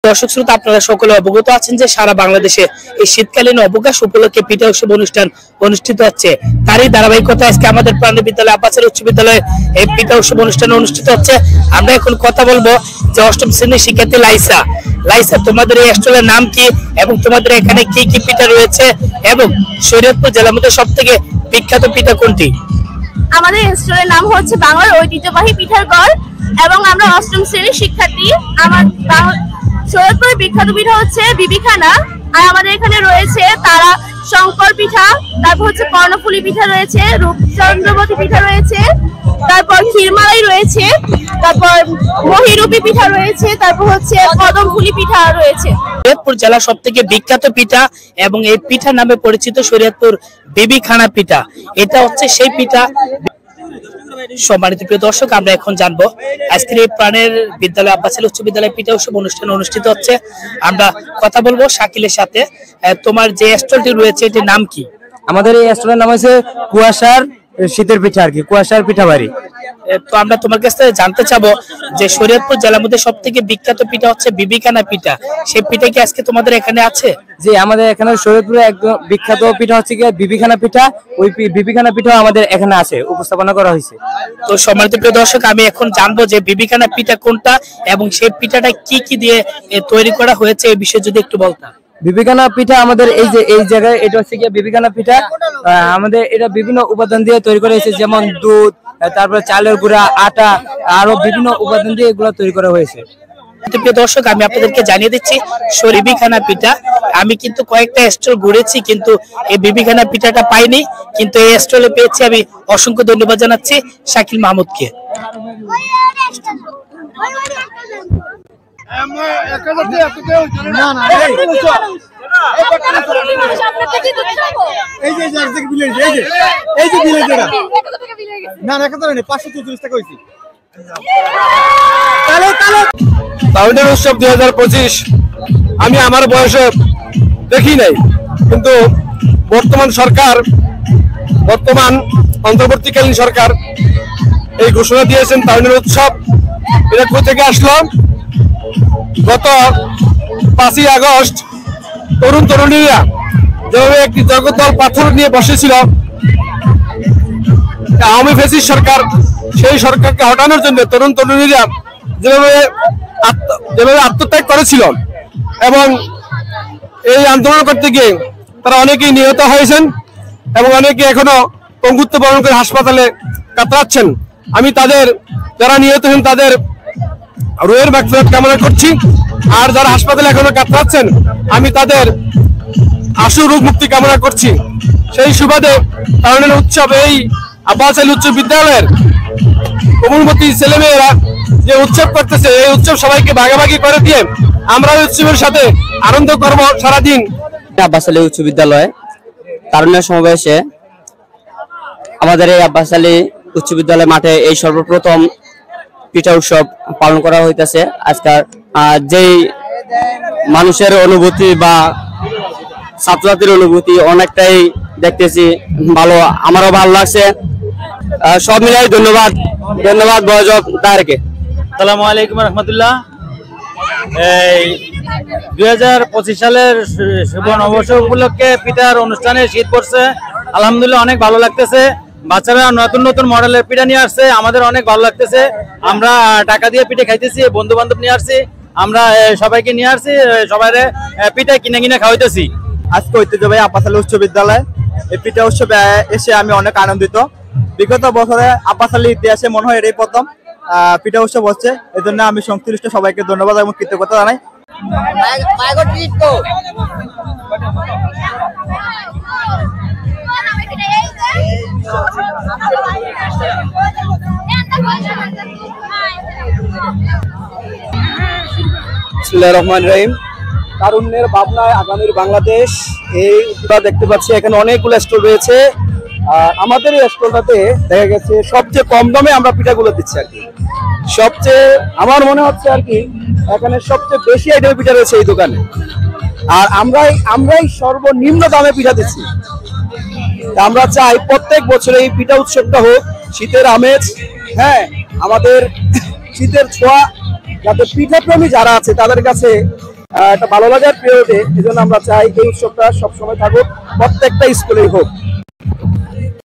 দর্শক শ্রোতা, আপনারা সকলে অবগত আছেন যে সারা বাংলাদেশে এই শীতকালীন অবকাশ উপলক্ষে পিঠা উৎসব অনুষ্ঠান অনুষ্ঠিত হচ্ছে। তারই ধারাবাহিকতা আজকে আমাদের প্রাণী বিদ্যালয় আব্বাসের উচ্চ বিদ্যালয়ে এই পিঠা উৎসব অনুষ্ঠান অনুষ্ঠিত হচ্ছে। আমরা এখন কথা বলবো যে অষ্টম শ্রেণীর শিক্ষার্থী লাইসা, তোমাদের এই স্টলের নাম কি এবং তোমাদের এখানে কি কি পিঠা রয়েছে এবং শরীয়তপুর জেলার মধ্যে সব থেকে বিখ্যাত পিঠা কোনটি? আমাদের স্টলের নাম হচ্ছে বাংলার ঐতিহ্যবাহী পিঠার গড় এবং আমরা অষ্টম শ্রেণীর শিক্ষার্থী। আমার শরীয়তপুরের বিখ্যাত পিঠা হচ্ছে বিবিখানা, আর আমাদের এখানে রয়েছে তারা শঙ্কর পিঠা, তারপর হচ্ছে কর্ণফুলী পিঠা রয়েছে, রূপচন্দ্রবতী পিঠা রয়েছে, তারপর ক্ষীরমালাই রয়েছে, তারপর মহিরূপী পিঠা রয়েছে, তারপর হচ্ছে কদমফুলী পিঠা রয়েছে। শরীয়তপুর জেলা সব থেকে বিখ্যাত পিঠা এবং এই পিঠা নামে পরিচিত শরীয়তপুর বিবিখানা পিঠা, এটা হচ্ছে সেই পিঠা। সম্মানিত প্রিয় দর্শক, আমরা এখন জানবো আজকের এই প্রাণের বিদ্যালয় আব্বাসের উচ্চ বিদ্যালয় পিঠা উৎসব অনুষ্ঠান অনুষ্ঠিত হচ্ছে। আমরা কথা বলবো শাকিলের সাথে। তোমার যে স্টলটি রয়েছে এটির নাম কি? আমাদের এই স্টলের নাম হচ্ছে কুয়াশার শীতের পিঠা, আর কি কুয়াশার পিঠা বাড়ি। তো আমরা তোমার কাছ থেকে জানতে চাবো যে শরীয়তপুর জেলার মধ্যে সব থেকে বিখ্যাত পিঠা হচ্ছে বিবিখানা পিঠা, সেই পিঠা কি আজকে তোমাদের এখানে আছে? জি, আমাদের এখানে শরীয়তপুরে একদম বিখ্যাত পিঠা হচ্ছে কি বিবিখানা পিঠা। ওই বিবিখানা পিঠা আমাদের এখানে আছে, উপস্থাপনা করা হয়েছে। তো সম্মানিত প্রিয় দর্শক, আমি এখন জানবো যে বিবিখানা পিঠা কোনটা এবং সেই পিঠাটা কি কি দিয়ে তৈরি করা হয়েছে, এই বিষয়ে যদি একটু বলতাম। বিবিখানা পিঠা আমাদের এই জায়গায় এটা হচ্ছে কি বিবিখানা পিঠা। আমাদের এটা বিভিন্ন উপাদান দিয়ে তৈরি করা হয়েছে, যেমন দুধ, তারপরে চালের গুঁড়া, আটা, আরো বিভিন্ন উপাদান দিয়ে এগুলো তৈরি করা হয়েছে। প্রিয় দর্শক, আমি আপনাদেরকে জানিয়ে দিচ্ছি বিবিখানা পিঠা আমি কিন্তু কয়েকটা স্টল ঘুরেছি, কিন্তু এই বিবিখানা পিঠাটা পাইনি, কিন্তু এই স্টলে পেয়েছি। আমি অসংখ্য ধন্যবাদ জানাচ্ছি শাকিল মাহমুদকে। তারুণ্যের উৎসব 2025 আমি আমার বয়সে দেখি নাই, কিন্তু বর্তমান অন্তর্বর্তীকালীন সরকার এই ঘোষণা দিয়েছেন তারুণ্যের উৎসব। এটা কোথা থেকে আসলো? গত 5ই আগস্ট তরুণীরা যেভাবে একটি জগদ্দল পাথর নিয়ে বসেছিল আওয়ামী ফ্যাসিস্ট সরকার, সেই সরকারকে হটানোর জন্য তরুণীরা যেভাবে আত্মত্যাগ করেছিল এবং এই আন্দোলন করতে গিয়ে তারা অনেকেই নিহত হয়েছেন এবং অনেকে এখনো পঙ্গুত্ব বরণ করে হাসপাতালে কাতরাচ্ছেন। আমি যারা নিহত হন তাদের রুহের মাগফিরাত কামনা করছি, আর যারা হাসপাতালে এখনো কাতরাচ্ছেন আমি তাদের আশু রোগ মুক্তি কামনা করছি। সেই সুবাদে তারুণ্যের উৎসব এই আব্বাস আলী উচ্চ বিদ্যালয়ের কোমলমতি ছেলেমেয়েরা যে উৎসব করতেছে, এই উৎসব সবাইকে ভাগাভাগি করে দিয়ে আমরা এই উৎসবের সাথে আনন্দ করব সারাদিন। আব্বাস আলী উচ্চ বিদ্যালয় তারুণ্যের সমাবেশে আমাদের এই আব্বাস আলী উচ্চ বিদ্যালয় মাঠে এই সর্বপ্রথম পিঠা উৎসব পালন করা হইতেছে। আজকাল যেই মানুষের অনুভূতি বা ছাত্রছাত্রীর অনুভূতি অনেকটাই দেখতেছি ভালো, আমারও ভালো লাগছে। সব মিলাই ধন্যবাদ বয়জব তারকে। আসসালামু আলাইকুম রহমতুল্লাহ। এই 2025 সালের শুভ নববর্ষ উপলক্ষে পিঠার অনুষ্ঠানে শীত পড়ছে, আলহামদুলিল্লাহ অনেক ভালো লাগতেছে। বাচ্চারা নতুন মডেলের পিঠা নিয়ে আসছে, আমাদের অনেক ভালো লাগতেছে। আমরা টাকা দিয়ে পিঠা খাইতেছি, বন্ধু বান্ধব নিয়ে আসছি, আমরা সবাইকে নিয়ে আসছি, সবাই পিঠা কিনে খাওয়াইতেছি। আজকে ঐতিহ্যবাহী আব্বাস আলী উচ্চ বিদ্যালয় এই পিঠা উৎসবে এসে আমি অনেক আনন্দিত। বিগত বছরে আব্বাস আলী ইতিহাসে মনে হয় এটাই প্রথম পিঠা উৎসব হচ্ছে, এই জন্য আমি সংশ্লিষ্ট সবাইকে ধন্যবাদ এবং কৃতজ্ঞতা জানাই। বিসমিল্লাহির রহমানির রহিম। তারুণ্যের ভাবনায় আগামীর বাংলাদেশ, এই দেখতে পাচ্ছি এখানে অনেকগুলো স্টল রয়েছে। আমাদের এই স্টলটাতে দেখা গেছে সবচেয়ে কম দামে আমরা পিঠাগুলো দিচ্ছি আর কি। সবচেয়ে আমার মনে হচ্ছে আর কি এখানে সবচেয়ে বেশি আইটেমের পিঠা রয়েছে এই দোকানে, আর আমরাই সর্বনিম্ন দামে পিঠা দিচ্ছি। আমরা চাই প্রত্যেক বছর এই পিঠা উৎসবটা হোক শীতের আমেজ, হ্যাঁ আমাদের শীতের ছোঁয়া, যাতে পিঠা প্রেমী যারা আছে তাদের কাছে একটা ভালো লাগার পিরিয়ডে, এই জন্য আমরা চাই এই উৎসবটা সবসময় থাকুক, প্রত্যেকটা স্কুলেই হোক।